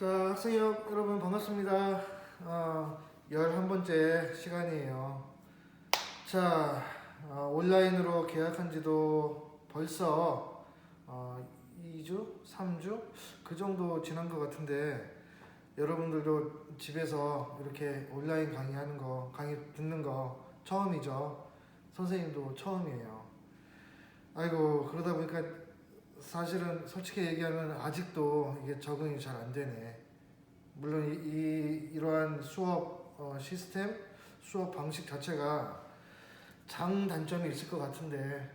자, 학생역 여러분 반갑습니다. 11번째 시간이에요. 자, 온라인으로 계약한 지도 벌써 2주? 3주? 그 정도 지난 것 같은데 여러분들도 집에서 이렇게 온라인 강의하는 거, 강의 듣는 거 처음이죠. 선생님도 처음이에요. 아이고, 그러다 보니까 사실은 솔직히 얘기하면 아직도 이게 적응이 잘 안 되네. 물론 이러한 수업 시스템, 수업 방식 자체가 장단점이 있을 것 같은데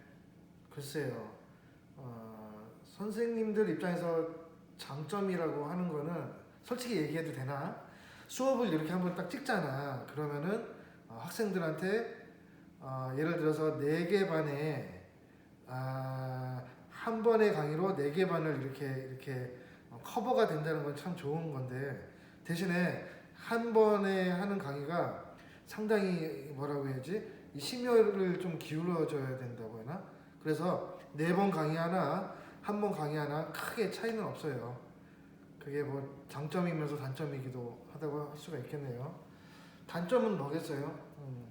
글쎄요. 선생님들 입장에서 장점이라고 하는 거는 솔직히 얘기해도 되나? 수업을 이렇게 한번 딱 찍잖아. 그러면은 학생들한테 예를 들어서 4개 반에 한 번의 강의로 4개 반을 이렇게 커버가 된다는 건 참 좋은 건데 대신에 한 번에 하는 강의가 상당히 뭐라고 해야지 이 심혈을 좀 기울여줘야 된다고 하나. 그래서 4번 강의 하나, 한 번 강의 하나 크게 차이는 없어요. 그게 뭐 장점이면서 단점이기도 하다고 할 수가 있겠네요. 단점은 뭐겠어요?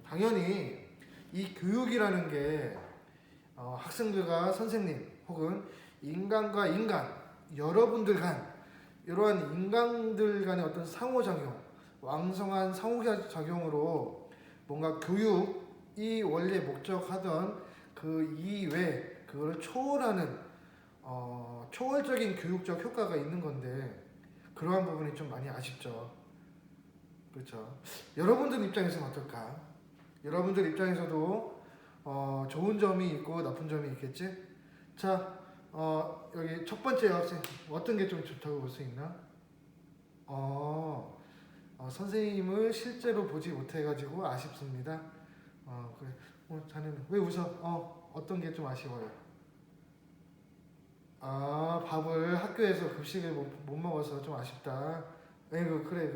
당연히 이 교육이라는 게 학생들과 선생님 혹은 인간과 인간, 여러분들 간 이러한 인간들 간의 어떤 상호작용, 왕성한 상호작용으로 뭔가 교육이 원래 목적하던 그 이외 그거를 초월하는 초월적인 교육적 효과가 있는 건데 그러한 부분이 좀 많이 아쉽죠. 그렇죠. 여러분들 입장에서는 어떨까? 여러분들 입장에서도 좋은 점이 있고 나쁜 점이 있겠지? 자, 여기 첫 번째 학생 어떤 게 좀 좋다고 볼 수 있나? 선생님을 실제로 보지 못해가지고 아쉽습니다. 그래. 자네는 왜 웃어? 어떤 게 좀 아쉬워요? 밥을 학교에서 급식을 못 먹어서 좀 아쉽다. 에이구, 그래.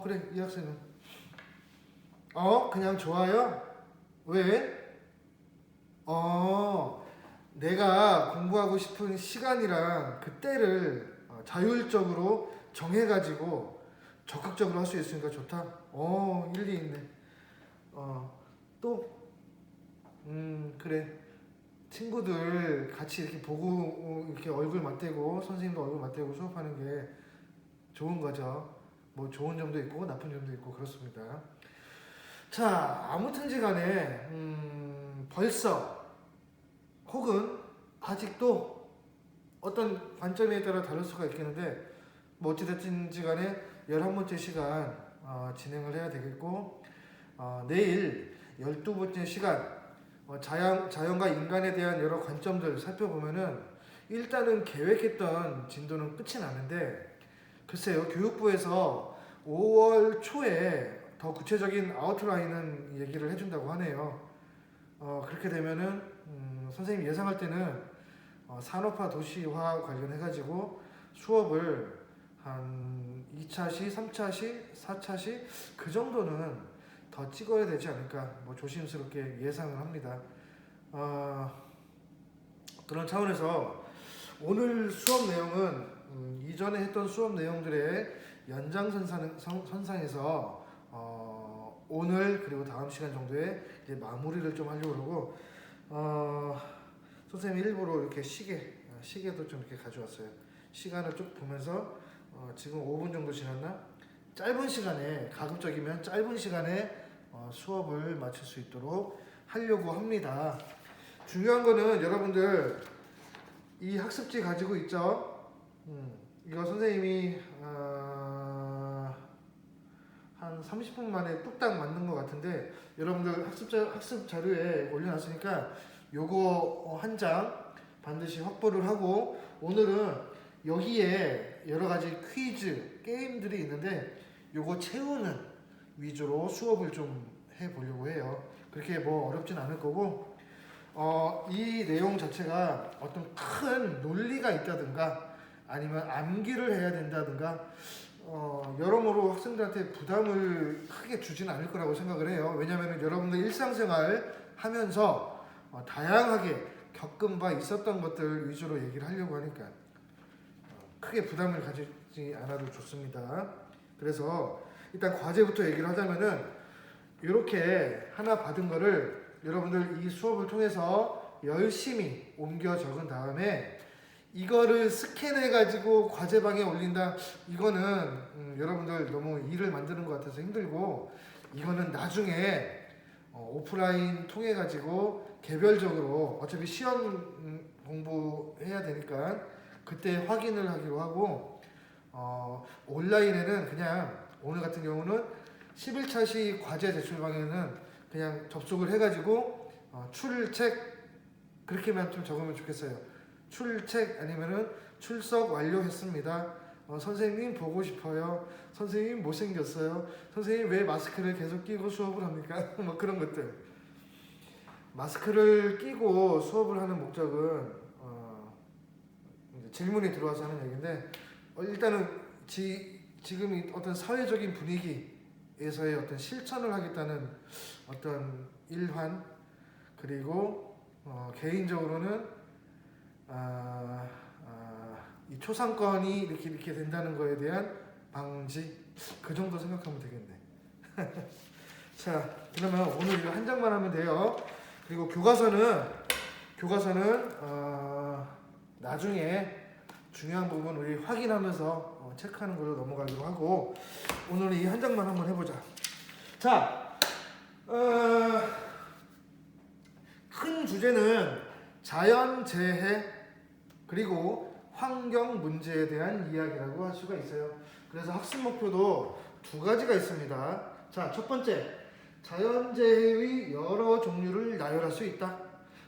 그래, 이 학생은? 그냥 좋아요? 왜? 내가 공부하고 싶은 시간이랑 그때를 자율적으로 정해가지고 적극적으로 할 수 있으니까 좋다. 일리 있네. 또, 그래. 친구들 같이 이렇게 보고 이렇게 얼굴 맞대고 선생님도 얼굴 맞대고 수업하는 게 좋은 거죠. 뭐 좋은 점도 있고 나쁜 점도 있고 그렇습니다. 자, 아무튼지 간에 벌써 혹은 아직도 어떤 관점에 따라 다를 수가 있겠는데 뭐 어찌됐든지 간에 11번째 시간 진행을 해야 되겠고 내일 12번째 시간 자연과 인간에 대한 여러 관점들 살펴보면은 일단은 계획했던 진도는 끝이 나는데 글쎄요, 교육부에서 5월 초에 더 구체적인 아웃라인은 얘기를 해준다고 하네요. 그렇게 되면은 선생님 예상할 때는 산업화 도시화 관련해가지고 수업을 한 2차시, 3차시, 4차시 그 정도는 더 찍어야 되지 않을까 뭐 조심스럽게 예상을 합니다. 그런 차원에서 오늘 수업 내용은 이전에 했던 수업 내용들의 연장선상에서 오늘 그리고 다음 시간 정도에 이제 마무리를 좀 하려고 그러고 선생님이 일부러 이렇게 시계도 좀 이렇게 가져왔어요. 시간을 쭉 보면서 지금 5분 정도 지났나? 짧은 시간에 가급적이면 짧은 시간에 수업을 마칠 수 있도록 하려고 합니다. 중요한 거는 여러분들 이 학습지 가지고 있죠? 이거 선생님이 한 30분 만에 뚝딱 만든 것 같은데 여러분들 학습 자료에 올려놨으니까 요거 한 장 반드시 확보를 하고 오늘은 여기에 여러 가지 퀴즈 게임들이 있는데 요거 채우는 위주로 수업을 좀 해보려고 해요. 그렇게 뭐 어렵진 않을 거고 이 내용 자체가 어떤 큰 논리가 있다든가 아니면 암기를 해야 된다든가 여러모로 학생들한테 부담을 크게 주지는 않을 거라고 생각을 해요. 왜냐하면 여러분들 일상생활 하면서 다양하게 겪은 바 있었던 것들 위주로 얘기를 하려고 하니까 크게 부담을 가지지 않아도 좋습니다. 그래서 일단 과제부터 얘기를 하자면은 이렇게 하나 받은 거를 여러분들 이 수업을 통해서 열심히 옮겨 적은 다음에 이거를 스캔해 가지고 과제방에 올린다, 이거는 여러분들 너무 일을 만드는 것 같아서 힘들고, 이거는 나중에 오프라인 통해 가지고 개별적으로 어차피 시험 공부해야 되니까 그때 확인을 하기로 하고, 온라인에는 그냥 오늘 같은 경우는 11차시 과제 제출방에는 그냥 접속을 해가지고 출첵 그렇게만 좀 적으면 좋겠어요. 출첵 아니면은 출석 완료했습니다. 선생님 보고 싶어요. 선생님 못생겼어요. 선생님 왜 마스크를 계속 끼고 수업을 합니까? 뭐 그런 것들. 마스크를 끼고 수업을 하는 목적은 이제 질문이 들어와서 하는 얘기인데, 일단은 지금 이 어떤 사회적인 분위기에서의 어떤 실천을 하겠다는 어떤 일환, 그리고 개인적으로는 이 초상권이 이렇게 된다는 거에 대한 방지, 그 정도 생각하면 되겠네. 자, 그러면 오늘 이거 한 장만 하면 돼요. 그리고 교과서는 나중에 중요한 부분 우리 확인하면서 체크하는 걸로 넘어가기로 하고, 오늘 이 한 장만 한번 해보자. 자, 큰 주제는 자연재해 그리고 환경 문제에 대한 이야기라고 할 수가 있어요. 그래서 학습 목표도 두 가지가 있습니다. 자, 첫 번째, 자연재해의 여러 종류를 나열할 수 있다.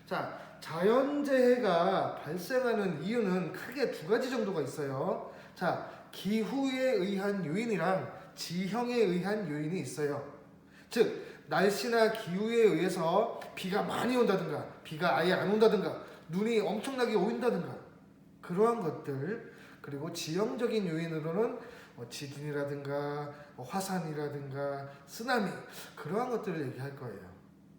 자, 자연재해가 발생하는 이유는 크게 두 가지 정도가 있어요. 자, 기후에 의한 요인이랑 지형에 의한 요인이 있어요. 즉, 날씨나 기후에 의해서 비가 많이 온다든가 비가 아예 안 온다든가 눈이 엄청나게 오인다든가 그러한 것들, 그리고 지형적인 요인으로는 지진이라든가 화산이라든가 쓰나미, 그러한 것들을 얘기할 거예요.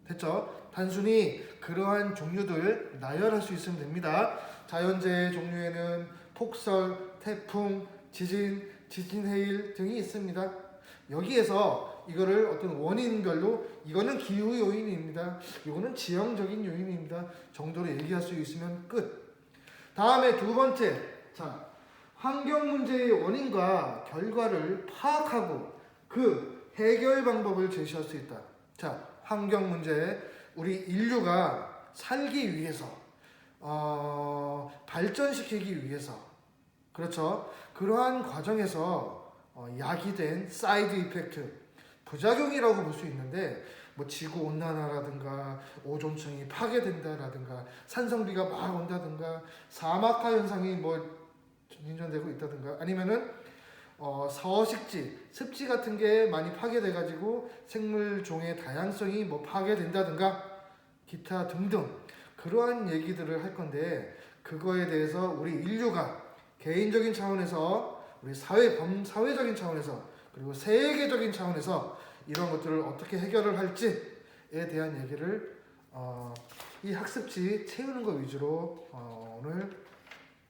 됐죠? 단순히 그러한 종류들 나열할 수 있으면 됩니다. 자연재해 종류에는 폭설, 태풍, 지진, 지진해일 등이 있습니다. 여기에서 이거를 어떤 원인별로 이거는 기후 요인입니다, 이거는 지형적인 요인입니다 정도로 얘기할 수 있으면 끝. 다음에 두 번째, 자, 환경 문제의 원인과 결과를 파악하고 그 해결 방법을 제시할 수 있다. 자, 환경 문제, 우리 인류가 살기 위해서 발전시키기 위해서, 그렇죠, 그러한 과정에서 야기된 사이드 이펙트, 부작용이라고 볼 수 있는데, 뭐 지구 온난화라든가 오존층이 파괴된다라든가 산성비가 막 온다든가 사막화 현상이 뭐 진전되고 있다든가, 아니면은 서식지, 습지 같은 게 많이 파괴돼 가지고 생물종의 다양성이 뭐 파괴된다든가 기타 등등 그러한 얘기들을 할 건데, 그거에 대해서 우리 인류가 개인적인 차원에서, 우리 사회적인 차원에서, 그리고 세계적인 차원에서 이런 것들을 어떻게 해결을 할지에 대한 얘기를 이 학습지 채우는 것 위주로 오늘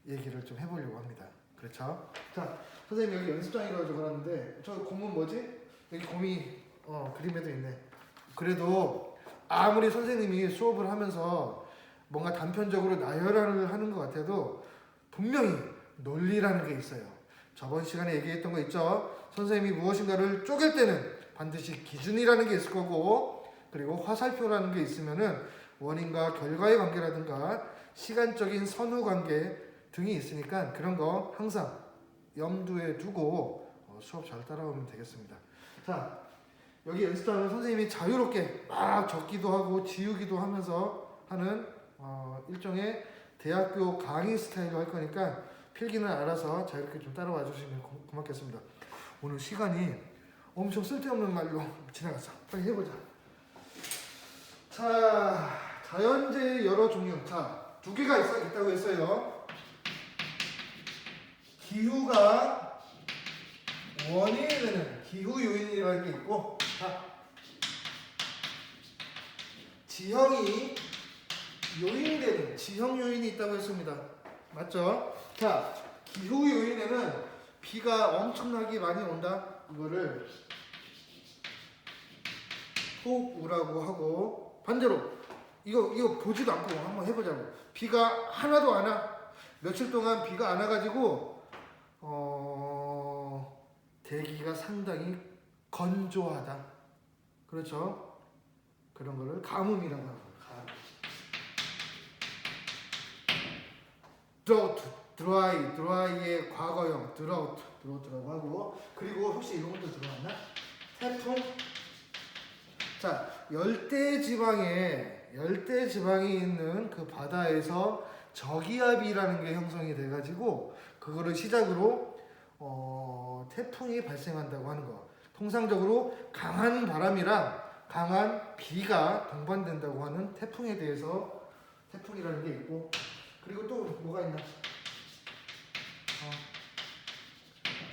얘기를 좀 해보려고 합니다. 그렇죠? 자, 선생님 여기 연습장이라고 적어놨는데 저 곰은 뭐지? 여기 곰이 그림에도 있네. 그래도 아무리 선생님이 수업을 하면서 뭔가 단편적으로 나열을 하는 것 같아도 분명히 논리라는 게 있어요. 저번 시간에 얘기했던 거 있죠? 선생님이 무엇인가를 쪼갤 때는 반드시 기준이라는 게 있을 거고, 그리고 화살표라는 게 있으면은 원인과 결과의 관계라든가 시간적인 선후 관계 등이 있으니까 그런 거 항상 염두에 두고 수업 잘 따라오면 되겠습니다. 자, 여기 연습장은 선생님이 자유롭게 막 적기도 하고 지우기도 하면서 하는 일종의 대학교 강의 스타일로 할 거니까 필기는 알아서 자유롭게 좀 따라와 주시면 고맙겠습니다. 오늘 시간이 엄청 쓸데없는 말로 지나갔어. 빨리 해보자. 자, 자연재해 여러 종류. 자, 두 개가 있다고 했어요. 기후가 원인이 되는 기후 요인이라는 게 있고, 자, 지형이 요인이 되는 지형 요인이 있다고 했습니다. 맞죠? 자, 기후 요인에는 비가 엄청나게 많이 온다. 이거를 폭우라고 하고, 반대로 이거 보지도 않고 한번 해보자고. 비가 하나도 안 와. 며칠 동안 비가 안 와가지고 대기가 상당히 건조하다. 그렇죠? 그런 거를 가뭄이라고 하고. 드라이의 과거형 드라우트라고 하고. 그리고 혹시 이런 것도 들어왔나? 태풍. 자, 열대 지방에 있는 그 바다에서 저기압이라는 게 형성이 돼가지고 그거를 시작으로 태풍이 발생한다고 하는 거. 통상적으로 강한 바람이랑 강한 비가 동반된다고 하는 태풍에 대해서 태풍이라는 게 있고. 그리고 또 뭐가 있나?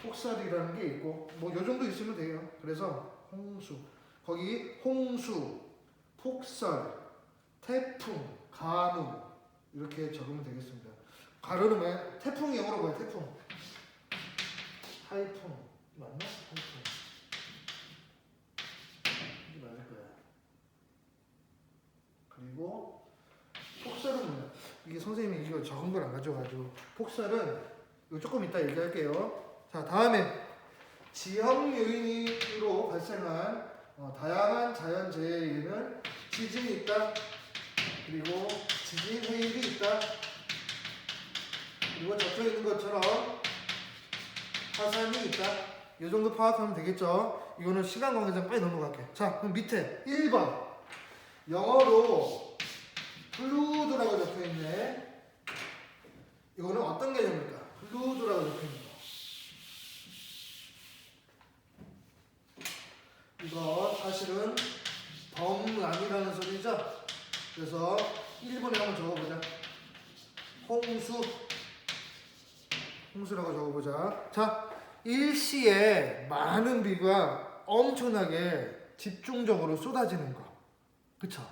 폭설이라는 게 있고. 뭐 요 정도 있으면 돼요. 그래서 홍수. 거기 홍수, 폭설, 태풍, 가뭄 이렇게 적으면 되겠습니다. 가로는 뭐야? 태풍 영어로 뭐야? 태풍. 타이풍 맞나? 타이풍. 이게 맞을 거야. 그리고 폭설은 뭐야? 이게 선생님이 이거 적은 걸 안 가져가지고. 폭설은 이거 조금 이따 얘기할게요. 자, 다음에 지형 요인으로 발생한 다양한 자연재해에는 지진이 있다. 그리고 지진 해일이 있다. 그리고 적혀 있는 것처럼 화산이 있다. 이 정도 파악하면 되겠죠. 이거는 시간 관계상 빨리 넘어갈게. 자, 그럼 밑에 1번 영어로 플루드라고 적혀 있네. 이거는 어떤 개념일까? 플루드라고 적혀 있는 거. 이거 사실은 범람이라는 소리죠. 그래서 1번에 한번 적어보자. 홍수라고 적어보자. 자, 일시에 많은 비가 엄청나게 집중적으로 쏟아지는 거. 그쵸?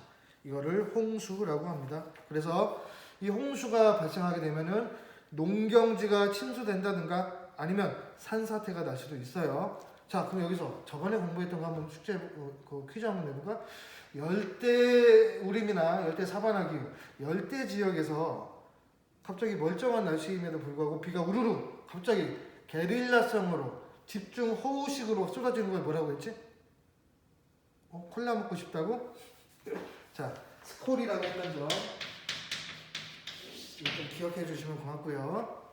이거를 홍수라고 합니다. 그래서 이 홍수가 발생하게 되면은 농경지가 침수된다든가 아니면 산사태가 날 수도 있어요. 자, 그럼 여기서 저번에 공부했던 거 한번 숙제 그 퀴즈 한번 내볼까? 열대우림이나 열대사바나 기후, 열대 지역에서 갑자기 멀쩡한 날씨임에도 불구하고 비가 우르르 갑자기 게릴라성으로 집중 호우식으로 쏟아지는 걸 뭐라고 했지? 콜라 먹고 싶다고? 자, 스콜이라고 했던 점 이거 좀 기억해 주시면 고맙고요.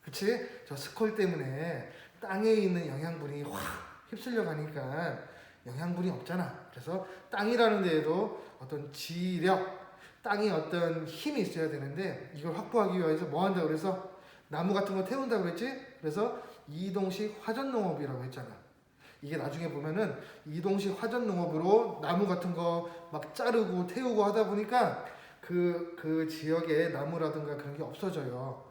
그치? 저 스콜 때문에 땅에 있는 영양분이 확 휩쓸려 가니까 영양분이 없잖아. 그래서 땅이라는 데에도 어떤 지력, 땅이 어떤 힘이 있어야 되는데 이걸 확보하기 위해서 뭐 한다고 그래서 나무 같은 거 태운다고 그랬지? 그래서 이동식 화전농업이라고 했잖아. 이게 나중에 보면은 이동식 화전농업으로 나무 같은 거 막 자르고 태우고 하다 보니까 그 지역에 나무라든가 그런 게 없어져요.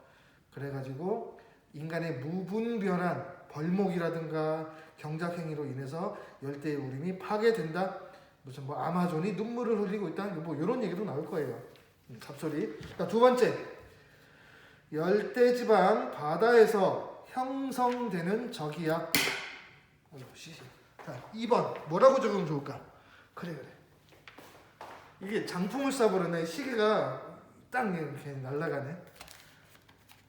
그래가지고 인간의 무분별한 벌목이라든가 경작행위로 인해서 열대우림이 파괴된다. 무슨 뭐 아마존이 눈물을 흘리고 있다. 뭐 이런 얘기도 나올 거예요. 잡소리. 자, 두 번째, 열대지방 바다에서 형성되는 저기압. 자, 2번 뭐라고 적으면 좋을까? 그래. 이게 장풍을 쏴버리네. 시계가 딱 이렇게 날아가네.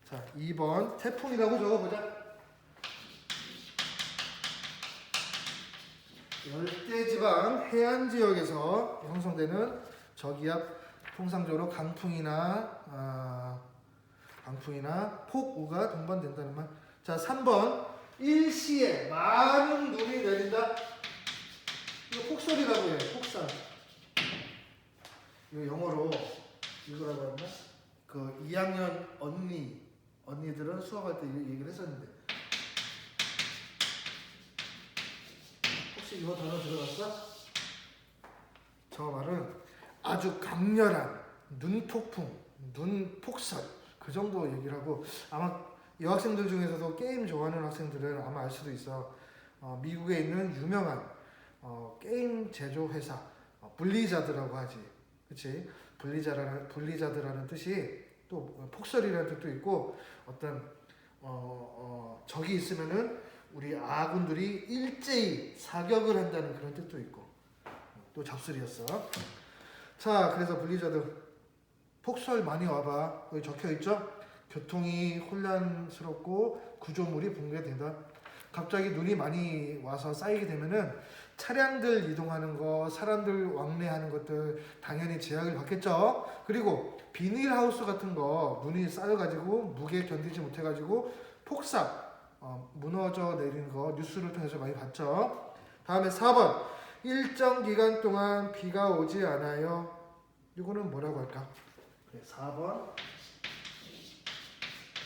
자, 2번 태풍이라고 적어보자. 열대지방 해안 지역에서 형성되는 저기압, 통상적으로 강풍이나 폭우가 동반된다는 말. 자, 3번 일시에 많은 눈이 내린다. 이거 폭설이라고 해요. 폭설. 이거 영어로 이거라고 하나? 그 2학년 언니들은 수업할 때 얘기를 했었는데 혹시 이거 단어 들어봤어? 저 말은 아주 강렬한 눈폭풍, 눈폭설 그 정도 얘기를 하고 아마 여학생들 중에서도 게임 좋아하는 학생들은 아마 알 수도 있어. 미국에 있는 유명한 게임 제조 회사 블리자드라고 하지. 그치? 블리자드라는 뜻이 또 폭설이라는 뜻도 있고 어떤 적이 있으면은 우리 아군들이 일제히 사격을 한다는 그런 뜻도 있고 또 잡술이었어. 자, 그래서 블리자드 폭설 많이 와봐. 여기 적혀 있죠? 교통이 혼란스럽고 구조물이 붕괴된다. 갑자기 눈이 많이 와서 쌓이게 되면은 차량들 이동하는 거, 사람들 왕래하는 것들 당연히 제약을 받겠죠. 그리고 비닐하우스 같은 거 눈이 쌓여가지고 무게 견디지 못해가지고 폭삭 무너져 내리는 거 뉴스를 통해서 많이 봤죠. 다음에 4번 일정 기간 동안 비가 오지 않아요. 이거는 뭐라고 할까? 4번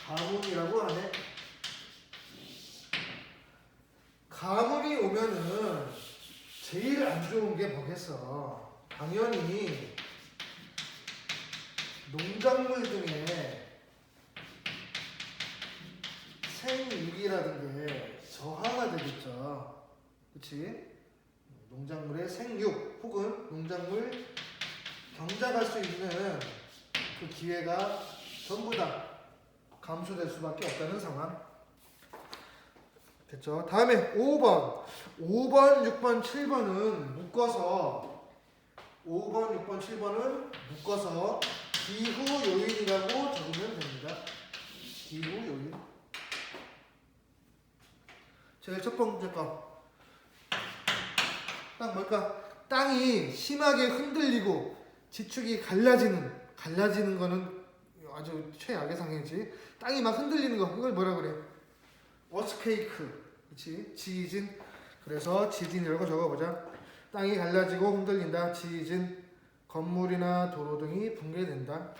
가뭄이라고 하네. 가뭄이 오면은 제일 안 좋은 게 뭐겠어? 당연히 농작물 중에 생육이라는 게 저하가 되겠죠. 그치? 농작물의 생육 혹은 농작물 경작할 수 있는 그 기회가 전부 다 감소될 수밖에 없다는 상황. 됐죠? 다음에 5번, 6번, 7번은 묶어서 5번, 6번, 7번은 묶어서 기후 요인이라고 적으면 됩니다. 기후 요인. 제일 첫 번째 거. 딱 뭘까? 땅이 심하게 흔들리고 지축이 갈라지는 거는 아주 최악의 상황이지. 땅이 막 흔들리는 거, 이걸 뭐라 그래? 어스케이크. 그치? 지진. 그래서 지진이라고 적어보자. 땅이 갈라지고 흔들린다. 지진. 건물이나 도로 등이 붕괴된다.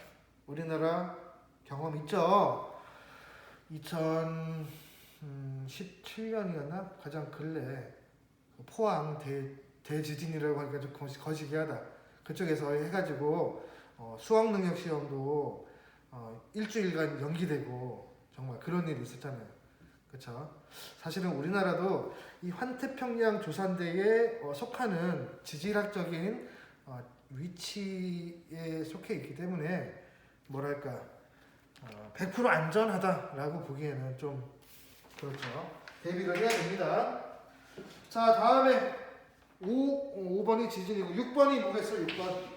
우리나라 경험 있죠? 2017년이었나? 가장 근래 포항 대지진이라고 하니까 좀 거시기하다. 그쪽에서 해가지고 수학능력 시험도 일주일간 연기되고 정말 그런 일이 있었잖아요. 그렇죠? 사실은 우리나라도 이 환태평양 조산대에 속하는 지질학적인 위치에 속해 있기 때문에 뭐랄까 100% 안전하다라고 보기에는 좀 그렇죠. 대비를 해야 됩니다. 자, 다음에 5번이 지진이고 6번이 뭐겠어? 6번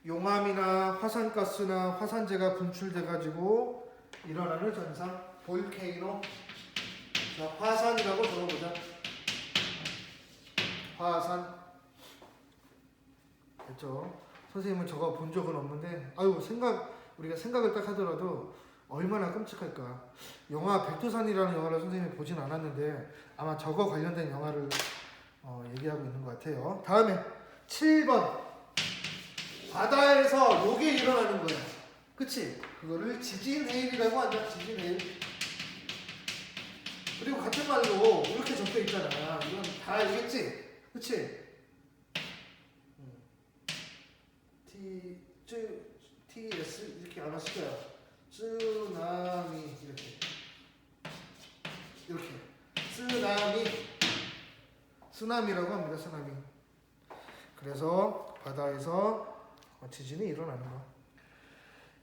용암이나 화산가스나 화산재가 분출돼 가지고 일어나는 현상 볼케이노. 자, 화산이라고 적어보자. 화산. 됐죠? 선생님은 저거 본 적은 없는데 우리가 생각을 딱 하더라도 얼마나 끔찍할까. 영화 백두산이라는 영화를 선생님이 보진 않았는데 아마 저거 관련된 영화를 얘기하고 있는 것 같아요. 다음에 7번 바다에서 요게 일어나는 거야. 그치? 그거를 지진해일이라고 한다. 지진해일. 그리고 같은 말로 이렇게 적혀 있잖아. 이건 다 알겠지? 그치? TS 이렇게 안 왔을 거야. 쓰나미 이렇게 쓰나미라고 합니다. 쓰나미. 그래서 바다에서 지진이 일어나는 거.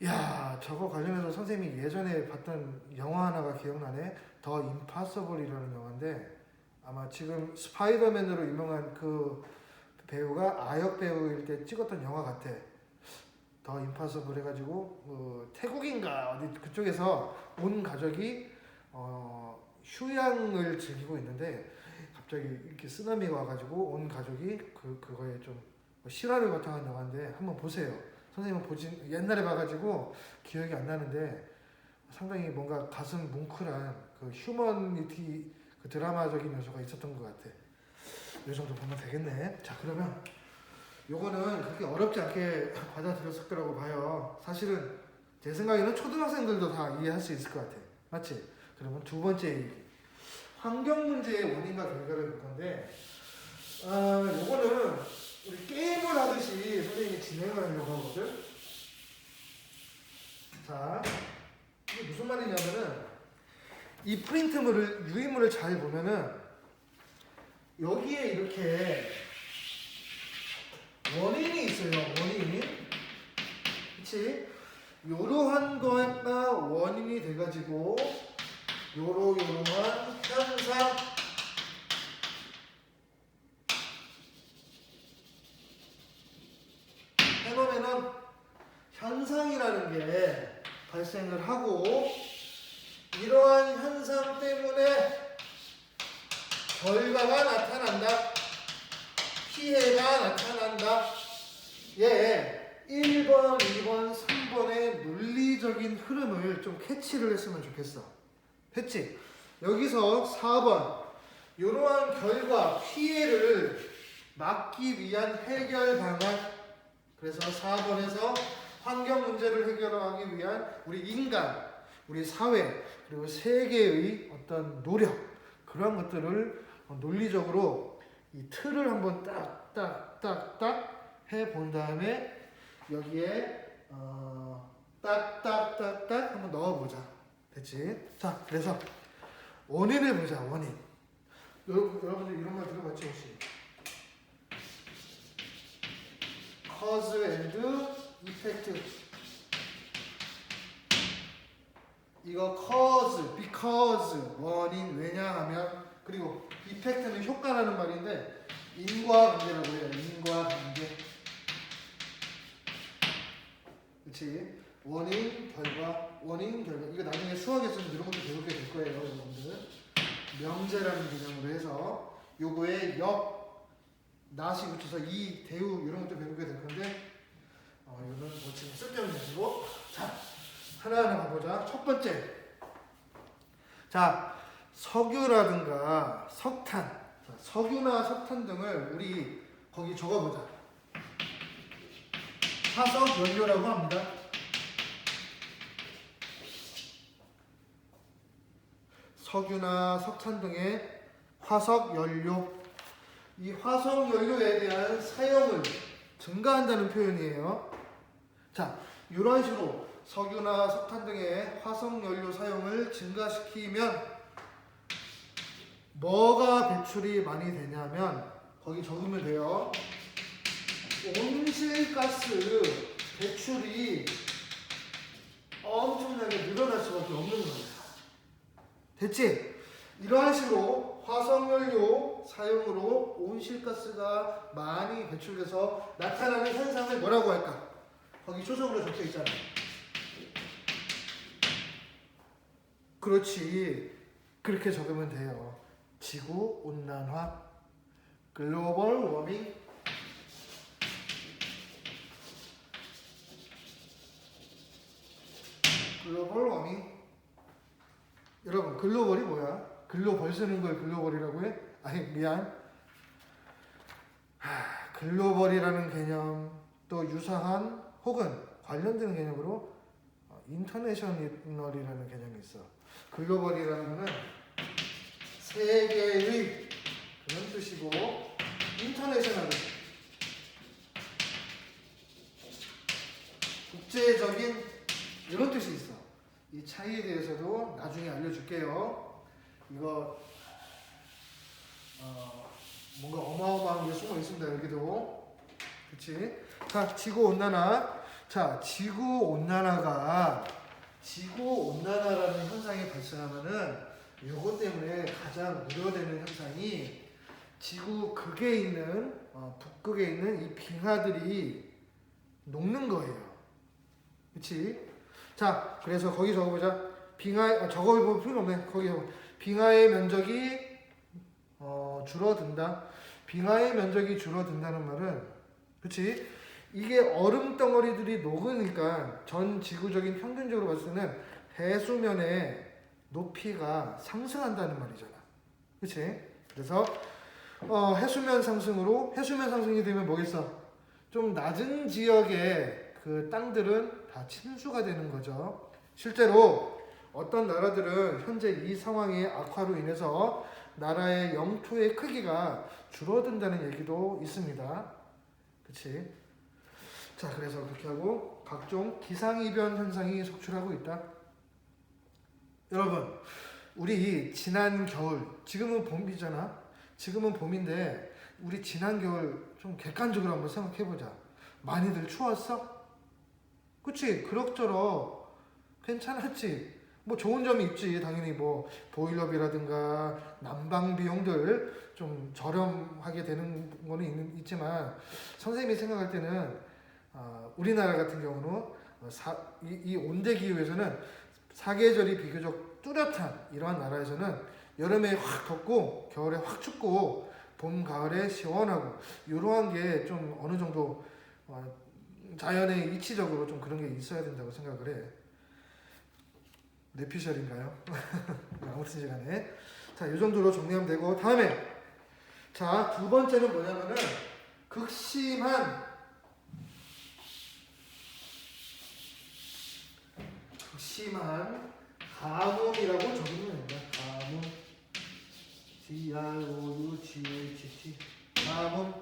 야, 저거 관련해서 선생님이 예전에 봤던 영화 하나가 기억나네. 더 임파서블이라는 영화인데 아마 지금 스파이더맨으로 유명한 그 배우가 아역 배우일 때 찍었던 영화 같아. 더 임파서블 해가지고 태국인가 어디 그쪽에서 온 가족이 휴양을 즐기고 있는데 갑자기 이렇게 쓰나미가 와가지고 온 가족이 그거에 좀 실화를 바탕한 영화인데 한번 보세요. 선생님은 옛날에 봐가지고 기억이 안 나는데 상당히 뭔가 가슴 뭉클한 그 휴머니티 그 드라마적인 요소가 있었던 것 같아. 이 정도 보면 되겠네. 자, 그러면 요거는 그렇게 어렵지 않게 받아들였을 거라고 봐요. 사실은 제 생각에는 초등학생들도 다 이해할 수 있을 것 같아. 맞지? 그러면 두 번째 얘기. 환경 문제의 원인과 결과를 볼 건데 요거는 우리 게임을 하듯이 선생님이 진행을 하려고 하거든. 자, 이게 무슨 말이냐면은 이 프린트물을 유인물을 잘 보면은 여기에 이렇게 원인이 있어요. 원인이. 그치? 요러한 거가 가지고 요러한 현상 페노메논 현상이라는 게 발생을 하고 이러한 현상 때문에 결과가 나타난다. 피해가 나타난다. 예, 1번, 2번, 3번의 논리적인 흐름을 좀 캐치를 했으면 좋겠어. 됐지? 여기서 4번 이러한 결과, 피해를 막기 위한 해결 방안. 그래서 4번에서 환경 문제를 해결하기 위한 우리 인간, 우리 사회, 그리고 세계의 어떤 노력, 그런 것들을 논리적으로 이 틀을 한번 딱딱딱딱 해본 다음에 여기에 딱딱딱딱 한번 넣어보자. 됐지? 자, 그래서 원인을 보자. 원인. 여러분들 이런 말 들어봤죠 혹시? cause and effect. 이거 cause, because 원인 왜냐하면, 그리고 effect는 효과라는 말인데 인과관계라고 해요. 인과관계. 그렇지? 원인, 결과, 원인, 결과. 이거 나중에 수학에서는 이런 것도 배우게 될 거예요, 여러분들. 명제라는 개념으로 해서 요거에 역, 나시 붙여서 이, 대우 이런 것도 배우게 될 건데 이거는 뭐 지금 쓸데없는 얘기고. 자, 하나하나 가보자. 첫 번째. 자, 석유라든가 석탄. 자, 석유나 석탄 등을 우리 거기 적어보자. 화석 연료라고 합니다. 석유나 석탄 등의 화석 연료. 이 화석 연료에 대한 사용을 증가한다는 표현이에요. 자, 이런 식으로 석유나 석탄 등의 화석 연료 사용을 증가시키면 뭐가 배출이 많이 되냐면 거기 적으면 돼요. 온실가스 배출이 엄청나게 늘어날 수밖에 없는 거예요. 됐지? 이러한 식으로 화석연료 사용으로 온실가스가 많이 배출돼서 나타나는 현상을 뭐라고 할까? 거기 초성으로 적혀 있잖아. 그렇지. 그렇게 적으면 돼요. 지구온난화, 글로벌 워밍. 글로벌 워밍. 여러분, 글로벌이 뭐야? 글로벌 쓰는 걸 글로벌이라고 해? 아니, 미안. 글로벌이라는 개념, 또 유사한 혹은 관련된 개념으로 인터내셔널이라는 개념이 있어. 글로벌이라는 거는 세계의 그런 뜻이고, 인터내셔널은 국제적인 이런 뜻이 있어. 이 차이에 대해서도 나중에 알려줄게요. 이거 뭔가 어마어마한 게 숨어 있습니다. 여기도. 그치? 자, 지구온난화. 자, 지구온난화라는 현상이 발생하면은 요것 때문에 가장 우려되는 현상이 지구 극에 있는 북극에 있는 이 빙하들이 녹는 거예요. 그치? 자, 그래서 거기 적어보자. 적어볼 필요 없네. 거기 빙하의 면적이 줄어든다. 빙하의 면적이 줄어든다는 말은, 그치? 이게 얼음 덩어리들이 녹으니까 전 지구적인 평균적으로 봤을 때는 해수면의 높이가 상승한다는 말이잖아. 그치? 그래서 해수면 상승이 되면 뭐겠어? 좀 낮은 지역의 그 땅들은 다 침수가 되는 거죠. 실제로 어떤 나라들은 현재 이 상황의 악화로 인해서 나라의 영토의 크기가 줄어든다는 얘기도 있습니다. 그치? 자, 그래서 그렇게 하고 각종 기상이변 현상이 속출하고 있다. 여러분, 우리 지난 겨울, 지금은 봄이잖아. 지금은 봄인데 우리 지난 겨울 좀 객관적으로 한번 생각해보자. 많이들 추웠어? 그치? 그럭저럭 괜찮았지? 뭐 좋은 점이 있지. 당연히 뭐 보일러비라든가 난방 비용들 좀 저렴하게 되는 거는 있지만 선생님이 생각할 때는 우리나라 같은 경우는 이 온대 기후에서는 사계절이 비교적 뚜렷한 이러한 나라에서는 여름에 확 덥고 겨울에 확 춥고 봄 가을에 시원하고 이러한 게 좀 어느 정도 자연의 이치적으로 좀 그런 게 있어야 된다고 생각을 해. 뇌피셜인가요? 아무튼 시간에 자, 이 정도로 정리하면 되고 다음에 자, 두 번째는 뭐냐면은 극심한 가뭄이라고 적으면 됩니다. 가뭄 GROUGHT 가뭄.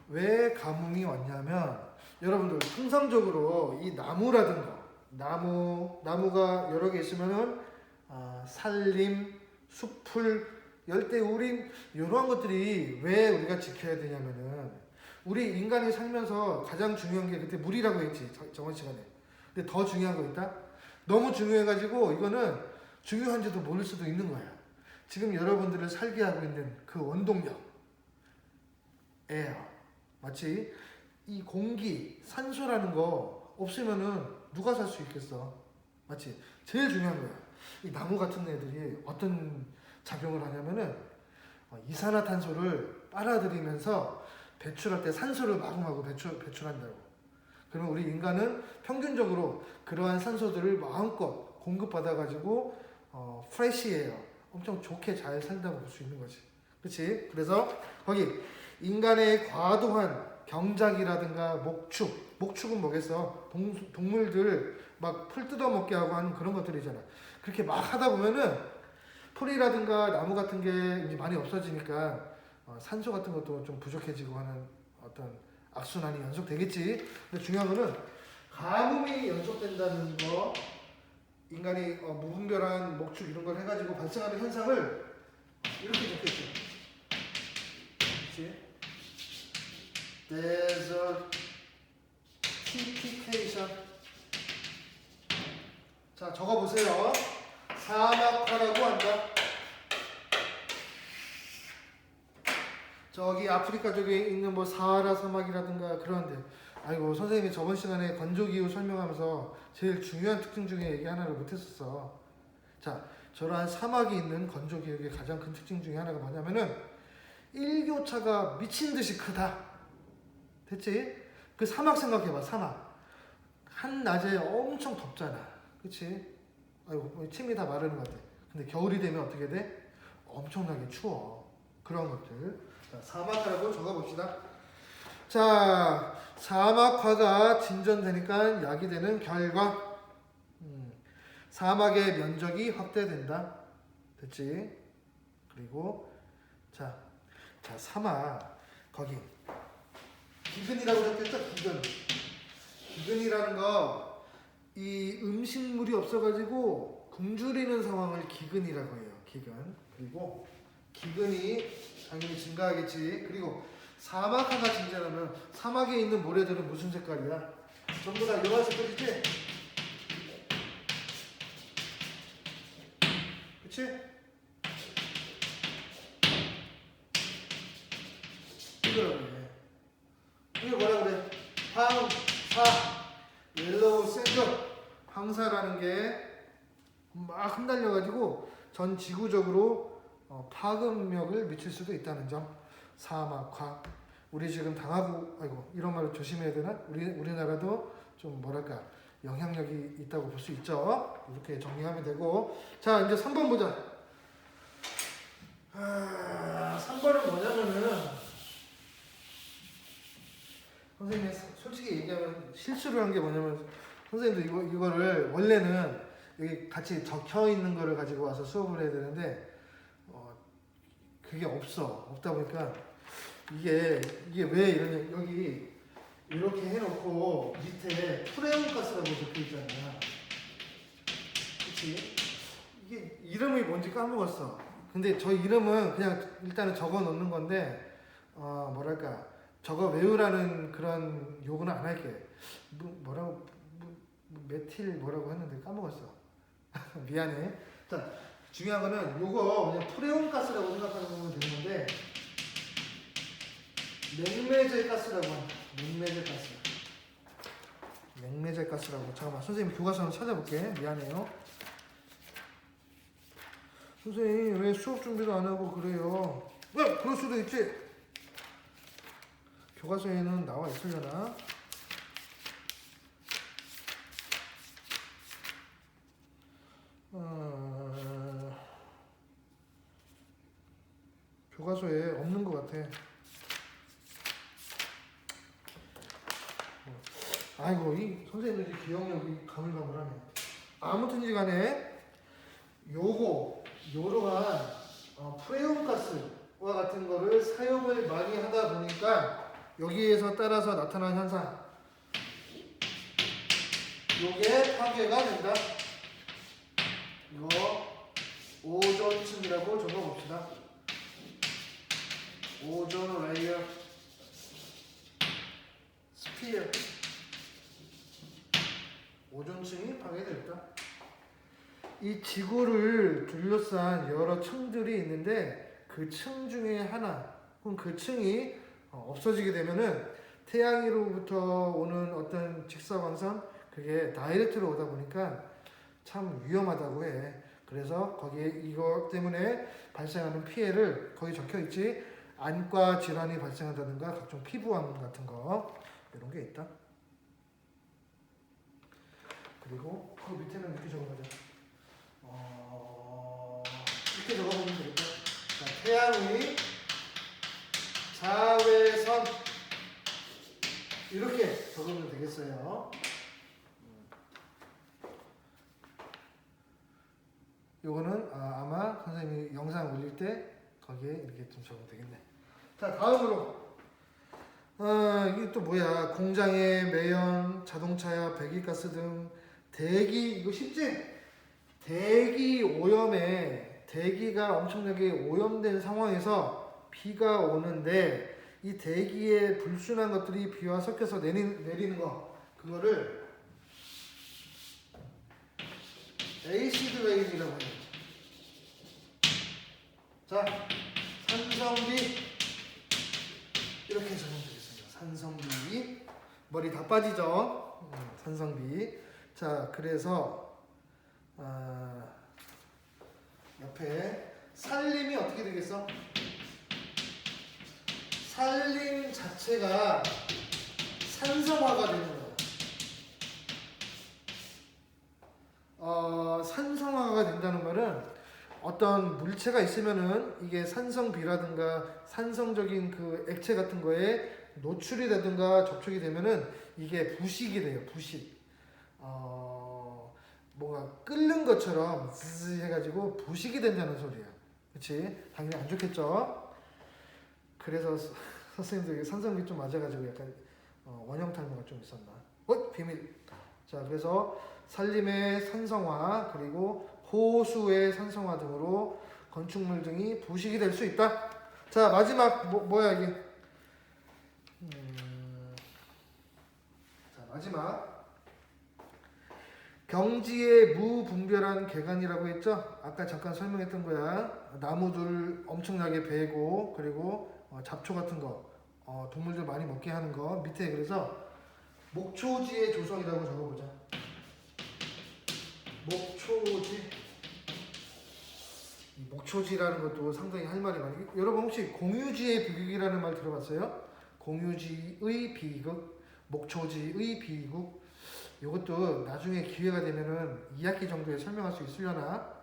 왜 가뭄이 왔냐면 여러분들 통상적으로 이 나무라든가 나무가 여러 개 있으면은 산림, 숲풀, 열대우림 이러한 것들이 왜 우리가 지켜야 되냐면은 우리 인간이 살면서 가장 중요한 게 그때 물이라고 했지 저번 시간에. 근데 더 중요한 거 있다? 너무 중요해가지고 이거는 중요한지도 모를 수도 있는 거야. 지금 여러분들을 살게 하고 있는 그 원동력, 에어, 마치 이 공기, 산소라는 거 없으면은 누가 살 수 있겠어? 맞지? 제일 중요한 거야. 이 나무 같은 애들이 어떤 작용을 하냐면은 이산화탄소를 빨아들이면서 배출할 때 산소를 마구마구 배출한다고. 그러면 우리 인간은 평균적으로 그러한 산소들을 마음껏 공급받아가지고 프레시 에어, 엄청 좋게 잘 산다고 볼 수 있는 거지. 그렇지? 그래서 거기 인간의 과도한 경작이라든가 목축은 뭐겠어? 동물들 막 풀 뜯어먹게 하고 하는 그런 것들이잖아. 그렇게 막 하다 보면은 풀이라든가 나무 같은 게 이제 많이 없어지니까 산소 같은 것도 좀 부족해지고 하는 어떤 악순환이 연속되겠지. 근데 중요한 거는 가뭄이 연속된다는 거, 인간이 무분별한 목축 이런 걸 해가지고 발생하는 현상을 이렇게 적혀있죠. 그렇지? desertification. 자, 적어보세요. 사막화라고 한다. 저기 아프리카 쪽에 있는 뭐 사하라 사막이라든가 그런데, 아이고 선생님이 저번 시간에 건조기후 설명하면서 제일 중요한 특징 중에 얘기 하나를 못했었어. 자, 저러한 사막이 있는 건조기후의 가장 큰 특징 중에 하나가 뭐냐면은 일교차가 미친 듯이 크다. 됐지? 그 사막 생각해봐. 사막 한낮에 엄청 덥잖아. 그치? 아이고 침이 다 마르는 것 같아. 근데 겨울이 되면 어떻게 돼? 엄청나게 추워. 그런 것들. 자, 사막화라고 적어봅시다. 자, 사막화가 진전되니까 야기되는 결과, 사막의 면적이 확대된다. 됐지? 그리고 자 사막 거기 기근이라고 적혔죠? 기근이라는 거 이 음식물이 없어가지고 굶주리는 상황을 기근이라고 해요. 기근. 그리고 기근이 당연히 증가하겠지. 그리고 사막화가 진전하면 사막에 있는 모래들은 무슨 색깔이야? 전부 다 노란 색깔이지? 그치? 이거라고 그래. 이게 뭐라 그래? 황사, 옐로우 샌드. 황사라는 게 막 흩날려가지고 전 지구적으로 파급력을 미칠 수도 있다는 점. 사막화. 우리 지금 당하고, 아이고 이런 말을 조심해야 되나? 우리나라도 좀 뭐랄까 영향력이 있다고 볼 수 있죠. 이렇게 정리하면 되고. 자, 이제 3번 보자. 3번은 뭐냐면은, 선생님이 솔직히 얘기하면 실수를 한 게 뭐냐면, 선생님도 이거를 원래는 여기 같이 적혀 있는 거를 가지고 와서 수업을 해야 되는데 그게 없다 보니까 이게 왜 이러냐. 여기 이렇게 해놓고 밑에 프레온가스라고 적혀 있잖아. 그치? 이게 이름이 뭔지 까먹었어. 근데 저 이름은 그냥 일단은 적어 놓는 건데 뭐랄까 적어 외우라는 그런 요구는 안 할게. 뭐라고 메틸 뭐라고 했는데 까먹었어. 미안해. 자, 중요한 거는 요거 그냥 프레온 가스라고 생각하면 되는 건데 냉매제 가스라고 합니다. 냉매제 가스. 냉매제 가스라고. 잠깐만 선생님 교과서 한번 찾아볼게. 미안해요. 선생님 왜 수업 준비도 안 하고 그래요? 왜? 그럴 수도 있지. 교과서에는 나와 있으려나? 교과서에 없는 것 같아. 아이고 이 선생님들 기억력이 가물가물하네. 아무튼지 간에 요러한 프레온 가스와 같은 거를 사용을 많이 하다 보니까 여기에서 따라서 나타난 현상 요게 파괴가 된다. 이거 오존층이라고 적어봅시다. 오존 레이어 스피어 오존층이 파괴됐다. 이 지구를 둘러싼 여러 층들이 있는데 그 층 중에 하나 혹은 그 층이 없어지게 되면은 태양으로부터 오는 어떤 직사광선 그게 다이렉트로 오다 보니까 참 위험하다고 해. 그래서 거기에 이거 때문에 발생하는 피해를 거기 적혀 있지. 안과 질환이 발생한다든가 각종 피부암 같은 거 이런 게 있다. 그리고 그 밑에는 이렇게 적어보자. 이렇게 적어보면 되겠다. 자, 태양의 자외선 이렇게 적으면 되겠어요. 요거는 아마 선생님이 영상 올릴 때 거기에 이렇게 좀 적으면 되겠네. 자, 다음으로 이게 또 뭐야? 공장의 매연, 자동차야 배기가스 등 대기 이거 쉽지? 대기 오염에 대기가 엄청나게 오염된 상황에서 비가 오는데 이 대기에 불순한 것들이 비와 섞여서 내리는 거 그거를 에이시드 레인이라고 해요. 자, 산성비 이렇게 적으면 되겠습니다. 산성비 머리 다 빠지죠? 산성비. 자, 그래서 옆에 산림이 어떻게 되겠어? 산림 자체가 산성화가 되는 거야. 산성화가 된다는 말은 어떤 물체가 있으면은 이게 산성비라든가 산성적인 그 액체 같은 거에 노출이 되든가 접촉이 되면은 이게 부식이 돼요. 부식. 뭔가 끓는 것처럼 zzz 해가지고 부식이 된다는 소리야. 그치? 당연히 안 좋겠죠? 그래서 선생님들 산성비 좀 맞아가지고 약간 원형 탈모가 좀 있었나? 비밀. 자, 그래서 산림의 산성화 그리고 호수의 산성화 등으로 건축물 등이 부식이 될 수 있다. 자, 마지막 뭐야 이게? 자, 마지막. 경지의 무분별한 개간이라고 했죠? 아까 잠깐 설명했던 거야. 나무들 엄청나게 베고 그리고 잡초 같은 거 동물들 많이 먹게 하는 거 밑에 그래서 목초지의 조성이라고 적어보자. 목초지. 이 목초지라는 것도 상당히 할 말이 많아요. 여러분 혹시 공유지의 비극이라는 말 들어봤어요? 공유지의 비극, 목초지의 비극. 이것도 나중에 기회가 되면은 2학기 정도에 설명할 수 있으려나?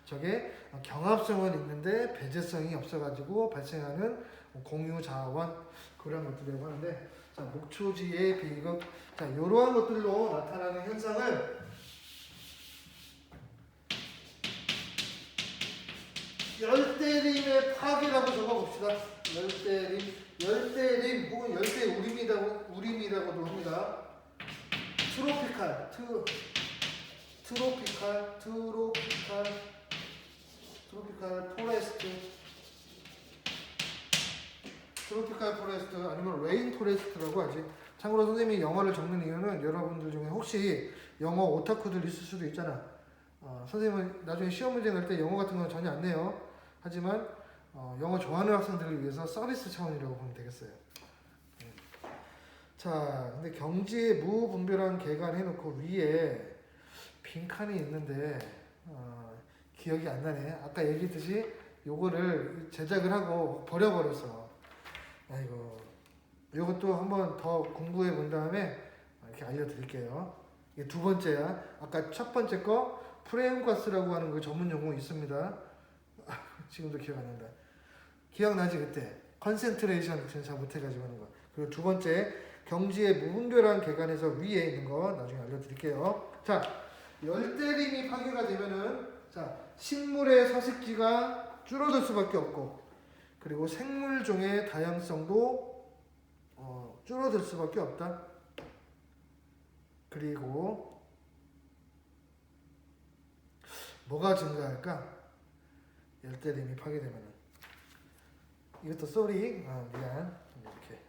저게 경합성은 있는데 배제성이 없어가지고 발생하는 공유 자원 그런 것들이라고 하는데, 자, 목초지의 비극, 자, 이러한 것들로 나타나는 현상을 열대림의 파괴라고 적어봅시다. 열대림 혹은 열대우림이라고도 합니다. 트로피칼 포레스트 아니면 레인 포레스트라고 하지. 참고로 선생님이 영어를 적는 이유는 여러분들 중에 혹시 영어 오타쿠들 있을 수도 있잖아. 선생님은 나중에 시험 문제 낼 때 영어 같은 건 전혀 안 내요. 하지만 영어 좋아하는 학생들을 위해서 서비스 차원이라고 보면 되겠어요. 자, 근데 경지에 무분별한 개간 해놓고 위에 빈칸이 있는데 기억이 안 나네. 아까 얘기했듯이 요거를 제작을 하고 버려버렸어. 아이고, 요것도 한번 더 공부해 본 다음에 이렇게 알려드릴게요. 이게 두 번째야. 아까 첫 번째 거 프레임과스라고 하는 그 전문 용어 있습니다. 지금도 기억 안 난다. 기억나지 그때? 컨센트레이션 잘 못해가지고 하는 거. 그리고 두 번째 경지의 무분별한 개간에서 위에 있는 거 나중에 알려드릴게요. 자, 열대림이 파괴가 되면은 자 식물의 서식지가 줄어들 수밖에 없고 그리고 생물종의 다양성도 줄어들 수밖에 없다. 그리고 뭐가 증가할까? 열대림이 파괴되면은 이것도 쏘리 미안 이렇게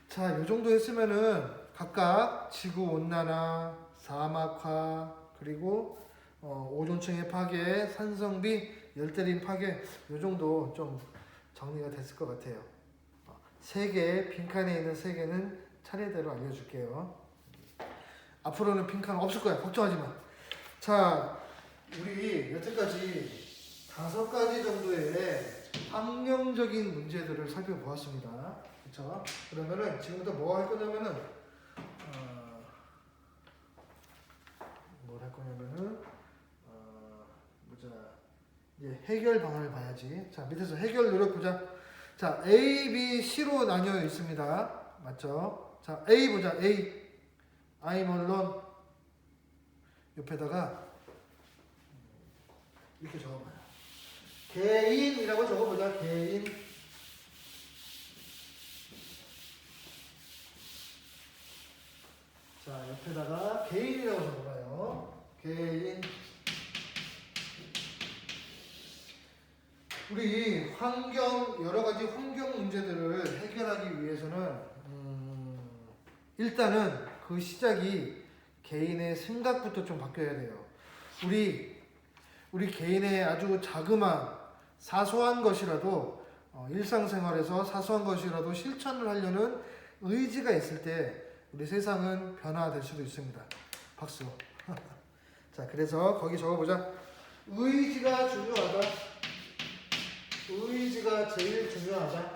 자 요정도 했으면은 각각 지구 온난화, 사막화 그리고 오존층의 파괴, 산성비, 열대림 파괴 요정도 좀 정리가 됐을 것 같아요. 세 개 빈칸에 있는 세 개는 차례대로 알려줄게요. 앞으로는 빈칸 없을 거야. 걱정하지 마. 자, 우리 여태까지 5가지 정도의 환경적인 문제들을 살펴보았습니다. 그렇죠? 그러면은 지금부터 뭐 할 거냐면은 뭘 할 거냐면은 보자. 이제 해결 방안을 봐야지. 자, 밑에서 해결 노력 보자. 자, A, B, C로 나뉘어 있습니다. 맞죠? 자, A 보자. A. I'm alone. 옆에다가 이렇게 적어봐요. 개인이라고 적어보자. 개인. 자, 옆에다가 개인이라고 적어봐요. 개인. 우리 여러 가지 환경 문제들을 해결하기 위해서는 일단은 그 시작이 개인의 생각부터 좀 바뀌어야 돼요. 우리 개인의 아주 자그마한 사소한 것이라도 일상생활에서 사소한 것이라도 실천을 하려는 의지가 있을 때 우리 세상은 변화될 수도 있습니다. 박수. 자, 그래서 거기 적어보자. 의지가 중요하다. 의지가 제일 중요하다.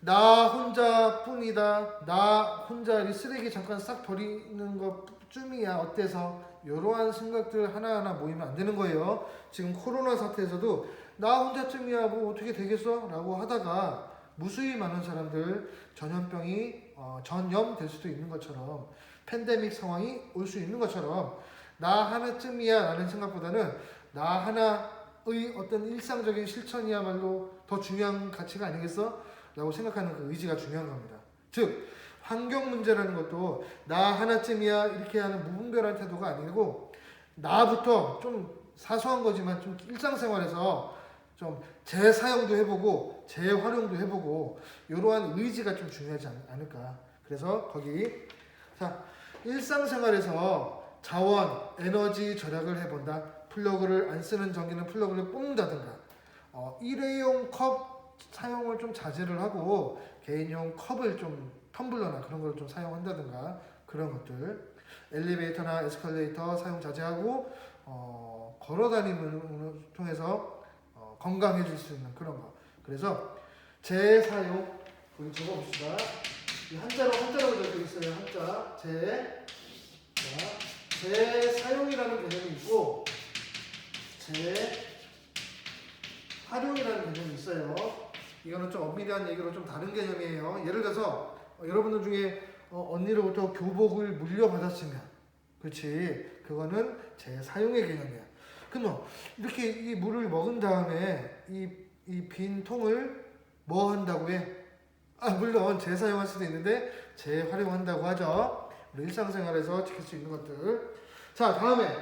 나 혼자뿐이다. 나 혼자 쓰레기 잠깐 싹 버리는 것쯤이야. 어때서? 이러한 생각들 하나하나 모이면 안 되는 거예요. 지금 코로나 사태에서도 나 혼자쯤이야 뭐 어떻게 되겠어? 라고 하다가 무수히 많은 사람들 전염병이 전염될 수도 있는 것처럼 팬데믹 상황이 올 수 있는 것처럼 나 하나쯤이야 라는 생각보다는 나 하나의 어떤 일상적인 실천이야말로 더 중요한 가치가 아니겠어? 라고 생각하는 그 의지가 중요한 겁니다. 즉 환경 문제라는 것도 나 하나쯤이야 이렇게 하는 무분별한 태도가 아니고 나부터 좀 사소한 거지만 좀 일상생활에서 좀 재사용도 해보고 재활용도 해보고 이러한 의지가 좀 중요하지 않을까. 그래서 거기 자 일상생활에서 자원, 에너지 절약을 해본다. 플러그를 안 쓰는 전기는 플러그를 뽑는다든가 일회용 컵 사용을 좀 자제를 하고 개인용 컵을 좀 텀블러나 그런 걸 좀 사용한다든가 그런 것들 엘리베이터나 에스컬레이터 사용 자제하고 걸어다니는 통해서 건강해질 수 있는 그런 거. 그래서 재사용 거기 적어봅시다. 이 한자로 적혀 있어요. 한자 재사용이라는 개념이 있고 재활용이라는 개념이 있어요. 이거는 좀 엄밀한 얘기로 좀 다른 개념이에요. 예를 들어서 여러분들 중에 언니로부터 교복을 물려받았으면 그렇지 그거는 재사용의 개념이야. 그럼 이렇게 이 물을 먹은 다음에 이 빈 통을 뭐 한다고 해? 물론 재사용할 수도 있는데 재활용한다고 하죠. 우리 일상생활에서 지킬 수 있는 것들. 자, 다음에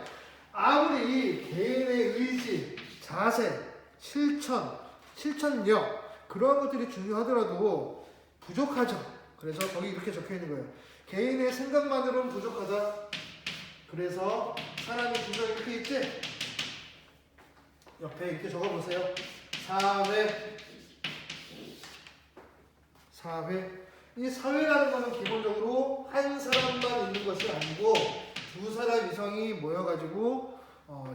아무리 개인의 의지, 자세, 실천력 그러한 것들이 중요하더라도 부족하죠. 그래서 거기 이렇게 적혀 있는 거예요. 개인의 생각만으로는 부족하다. 그래서 사람이 주저 이렇게 있지? 옆에 이렇게 적어보세요. 사회. 이 사회라는 것은 기본적으로 한 사람만 있는 것이 아니고 두 사람 이상이 모여가지고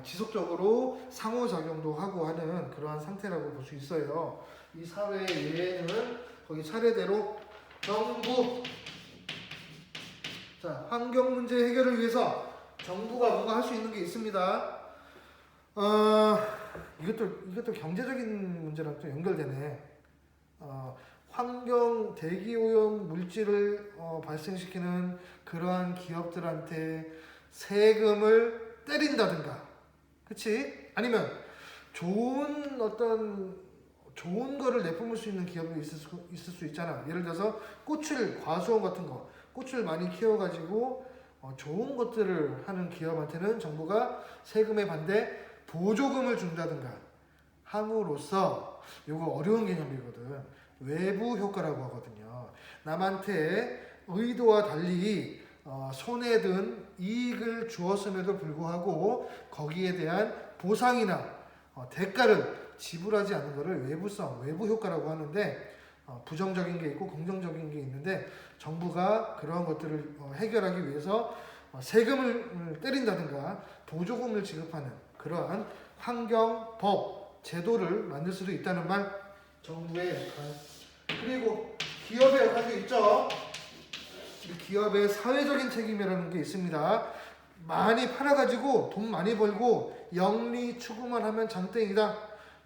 지속적으로 상호작용도 하고 하는 그러한 상태라고 볼 수 있어요. 이 사회 외에는 거기 차례대로 정부. 자, 환경 문제 해결을 위해서 정부가 뭔가 할 수 있는 게 있습니다. 이것도 경제적인 문제랑 또 연결되네. 환경 대기오염 물질을 발생시키는 그러한 기업들한테 세금을 때린다든가, 그치? 아니면 좋은 거를 내뿜을 수 있는 기업이 있을 수 있잖아. 예를 들어서 과수원 같은 거, 꽃을 많이 키워가지고 좋은 것들을 하는 기업한테는 정부가 세금에 반대 보조금을 준다든가 함으로써, 이거 어려운 개념이거든. 외부 효과라고 하거든요. 남한테 의도와 달리 손해든 이익을 주었음에도 불구하고 거기에 대한 보상이나 대가를 지불하지 않는 것을 외부 효과라고 하는데, 부정적인 게 있고 긍정적인 게 있는데, 정부가 그러한 것들을 해결하기 위해서 세금을 때린다든가 보조금을 지급하는 그러한 환경법 제도를 만들 수도 있다는 말, 정부의 역할. 그리고 기업의 역할도 있죠. 기업의 사회적인 책임이라는 게 있습니다. 많이 팔아가지고 돈 많이 벌고 영리 추구만 하면 장땡이다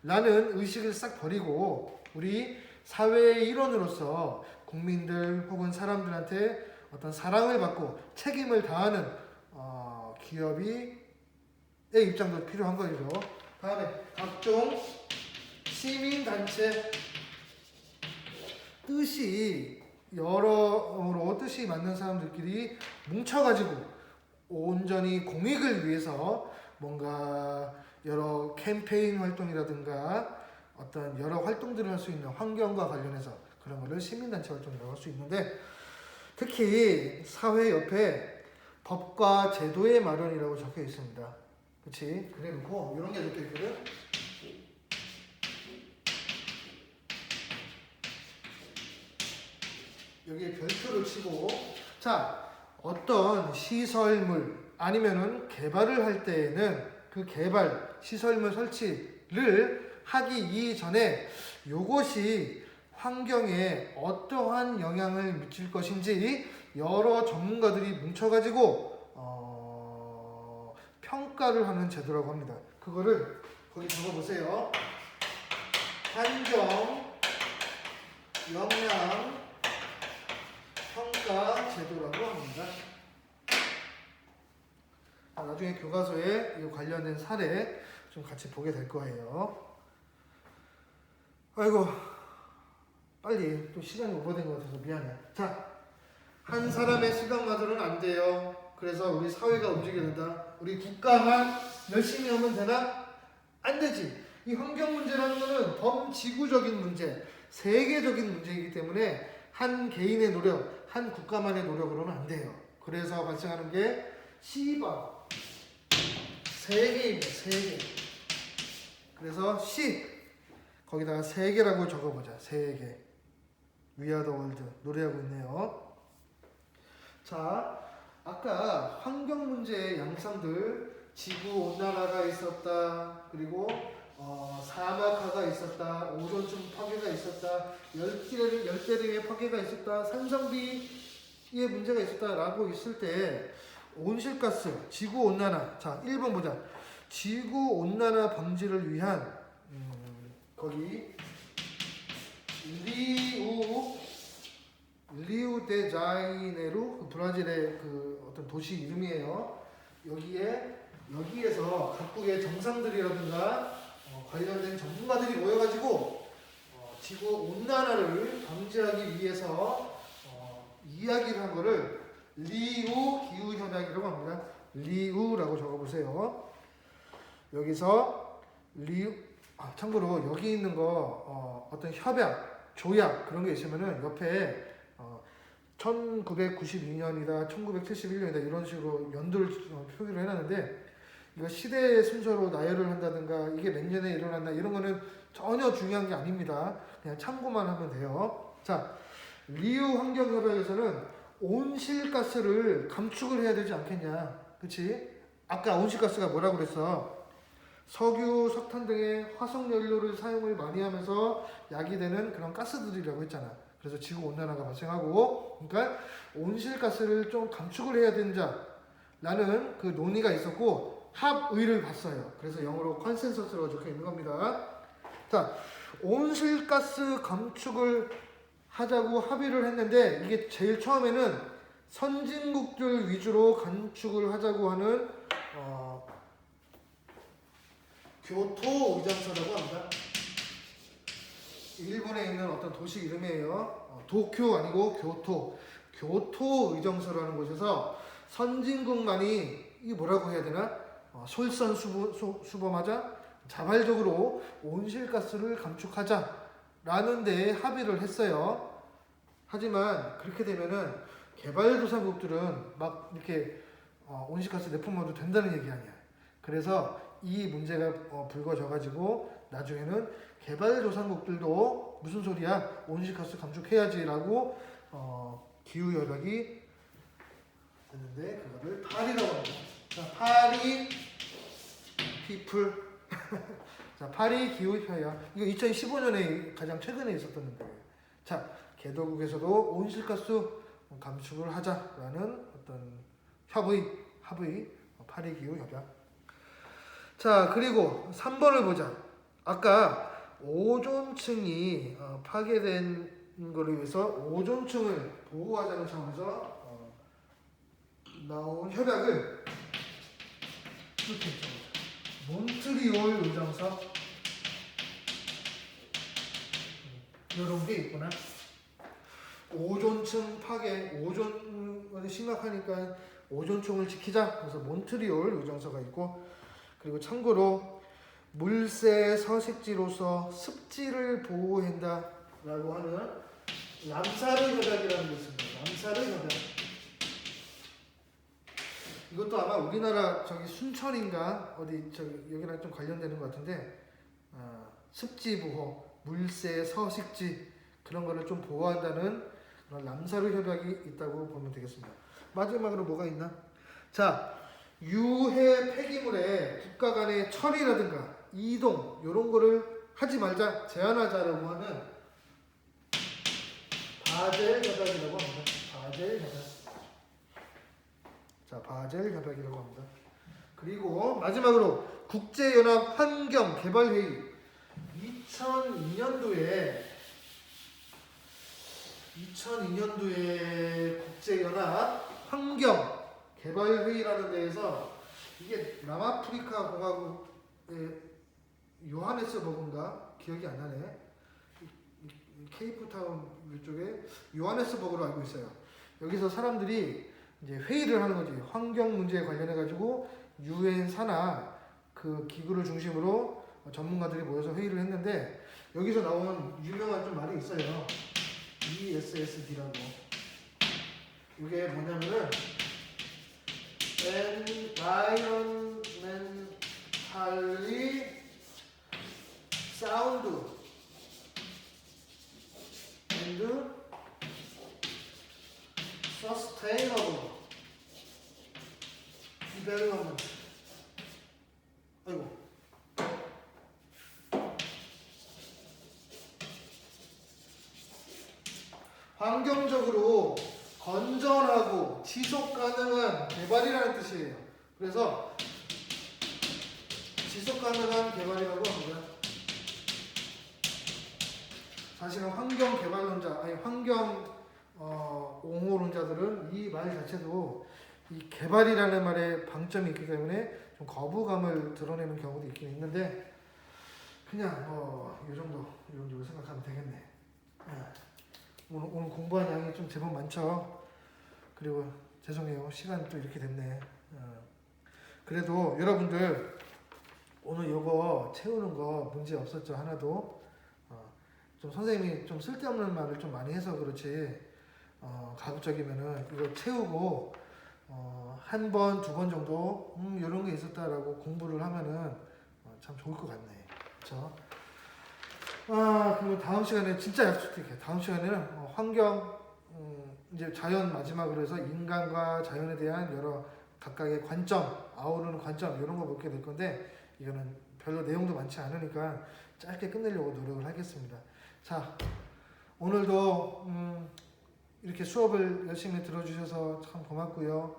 라는 의식을 싹 버리고, 우리 사회의 일원으로서 국민들 혹은 사람들한테 어떤 사랑을 받고 책임을 다하는 기업의 입장도 필요한 거죠. 다음에 각종 시민단체. 뜻이 맞는 사람들끼리 뭉쳐가지고 온전히 공익을 위해서 뭔가 여러 캠페인 활동이라든가 어떤 여러 활동들을 할 수 있는, 환경과 관련해서 그런 거를 시민단체 활동이라고 할 수 있는데, 특히 사회 옆에 법과 제도의 마련이라고 적혀 있습니다. 그치? 그래 놓고 이런 게 적혀 있거든. 여기에 별표를 치고, 자, 어떤 시설물 아니면은 개발을 할 때에는 그 시설물 설치를 하기 이전에 요것이 환경에 어떠한 영향을 미칠 것인지 여러 전문가들이 뭉쳐가지고 평가를 하는 제도라고 합니다. 그거를 거기 적어보세요. 환경 영향 평가 제도라고 합니다. 나중에 교과서에 이 관련된 사례 좀 같이 보게 될 거예요. 아이고, 빨리 또 시간이 오버된 것 같아서 미안해. 자, 한 사람의 수당만으로는 안 돼요. 그래서 우리 사회가 움직여야 된다. 우리 국가만 열심히 하면 되나? 안 되지. 이 환경 문제라는 것은 범지구적인 문제, 세계적인 문제이기 때문에 한 개인의 노력, 한 국가만의 노력으로는 안 돼요. 그래서 발생하는 게 시바, 세계입니다. 세계. 그래서 거기다가 세계라고 적어보자. 세계. We are the world. 노래하고 있네요. 자, 아까 환경 문제의 양상들, 지구 온난화가 있었다. 그리고 사막화가 있었다. 오존층 파괴가 있었다. 열대림의 파괴가 있었다. 산성비의 문제가 있었다라고 있을 때, 온실가스, 지구 온난화. 자, 1번 보자. 지구 온난화 방지를 위한 거기 리우데자네이루, 브라질의 그 어떤 도시 이름이에요. 여기에서 각국의 정상들이라든가 관련된 전문가들이 모여가지고 지구 온난화를 방지하기 위해서 이야기를 한 거를 리우 기후 현황이라고 합니다. 리우라고 적어보세요. 여기서 참고로 여기 있는 거 어떤 협약, 조약 그런 게 있으면은 옆에 1992년이다, 1971년이다 이런 식으로 연도를 표기를 해놨는데 이거 시대의 순서로 나열을 한다든가 이게 몇 년에 일어났나 이런 거는 전혀 중요한 게 아닙니다. 그냥 참고만 하면 돼요. 자, 리우 환경협약에서는 온실가스를 감축을 해야 되지 않겠냐, 그치? 아까 온실가스가 뭐라고 그랬어? 석유, 석탄 등의 화석연료를 사용을 많이 하면서 야기되는 그런 가스들이라고 했잖아. 그래서 지구온난화가 발생하고, 그러니까 온실가스를 좀 감축을 해야 된다라는 그 논의가 있었고 합의를 봤어요. 그래서 영어로 컨센서스라고 적혀 있는 겁니다. 자, 온실가스 감축을 하자고 합의를 했는데 이게 제일 처음에는 선진국들 위주로 감축을 하자고 하는 교토 의장서라고 합니다. 일본에 있는 어떤 도시 이름이에요. 도쿄 아니고 교토. 교토 의정서라는 곳에서 선진국만이 이게 뭐라고 해야 되나? 솔선수범하자, 자발적으로 온실가스를 감축하자라는 데에 합의를 했어요. 하지만 그렇게 되면은 개발도상국들은 막 이렇게 온실가스 내뿜어도 된다는 얘기 아니야. 그래서 이 문제가 불거져가지고 나중에는 개발도상국들도 무슨 소리야, 온실가스 감축해야지라고 기후협약이 됐는데 그거를 파리라고 합니다. 자, 파리 피플 자, 파리 기후협약 이거 2015년에 가장 최근에 있었던 일이에요. 자, 개도국에서도 온실가스 감축을 하자라는 어떤 합의 파리 기후협약. 자, 그리고 3번을 보자. 아까 오존층이 파괴된 거를 위해서 오존층을 보호하자는 차원에서 나온 협약을 이렇게 했죠. 몬트리올 의정서 이런 게 있구나. 오존층 파괴, 오존이 심각하니까 오존층을 지키자. 그래서 몬트리올 의정서가 있고, 그리고 참고로 물새 서식지로서 습지를 보호한다라고 하는 람사르 협약이라는 게 있습니다. 람사르 협약. 이것도 아마 우리나라 저기 순천인가 어디 저기 여기랑 좀 관련되는 것 같은데 습지 보호, 물새 서식지 그런 거를 좀 보호한다는 그런 람사르 협약이 있다고 보면 되겠습니다. 마지막으로 뭐가 있나? 자, 유해 폐기물의 국가 간의 처리라든가 이동 이런 거를 하지 말자, 제한하자라고 하는 바젤 협약이라고 합니다. 바젤 협약. 자, 바젤 협약이라고 합니다. 그리고 마지막으로 국제연합 환경개발회의 2002년도에 국제연합 환경개발회의라는 데에서 이게 남아프리카 공화국의 요하네스버그인가 기억이 안 나네. 케이프타운 이쪽에 요하네스버그로 알고 있어요. 여기서 사람들이 이제 회의를 하는 거지. 환경 문제에 관련해 가지고 유엔 산하 그 기구를 중심으로 전문가들이 모여서 회의를 했는데 여기서 나온 유명한 좀 말이 있어요. ESSD라고. 이게 뭐냐면은 Environmentally Sound and Sustainable Development. 아이고. 환경적으로 건전하고 지속 가능한 개발이라는 뜻이에요. 그래서 지속 가능한 개발이라고 합니다. 사실은 환경 개발론자, 아니 환경 옹호론자들은 이 말 자체도 이 개발이라는 말에 방점이 있기 때문에 좀 거부감을 드러내는 경우도 있긴 있는데 그냥 이 정도로 생각하면 되겠네. 오늘 공부한 양이 좀 제법 많죠. 그리고 죄송해요, 시간이 또 이렇게 됐네. 그래도 여러분들 오늘 요거 채우는 거 문제 없었죠? 하나도. 좀 선생님이 좀 쓸데없는 말을 좀 많이 해서 그렇지 가급적이면은 이거 채우고 한 번, 두 번 정도 이런 게 있었다라고 공부를 하면은 참 좋을 것 같네. 그렇죠? 그리고 다음 시간에 진짜 약속드릴게요. 다음 시간에는 환경, 이제 자연 마지막으로 해서 인간과 자연에 대한 여러 각각의 관점, 아우르는 관점 이런 거 볼게 될 건데 이거는 별로 내용도 많지 않으니까 짧게 끝내려고 노력을 하겠습니다. 자, 오늘도 이렇게 수업을 열심히 들어주셔서 참 고맙고요.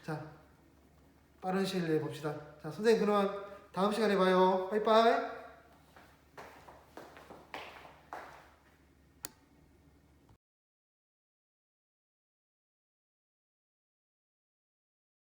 자, 빠른 시일 내에 봅시다. 자, 선생님 그러면 다음 시간에 봐요. 빠이빠이.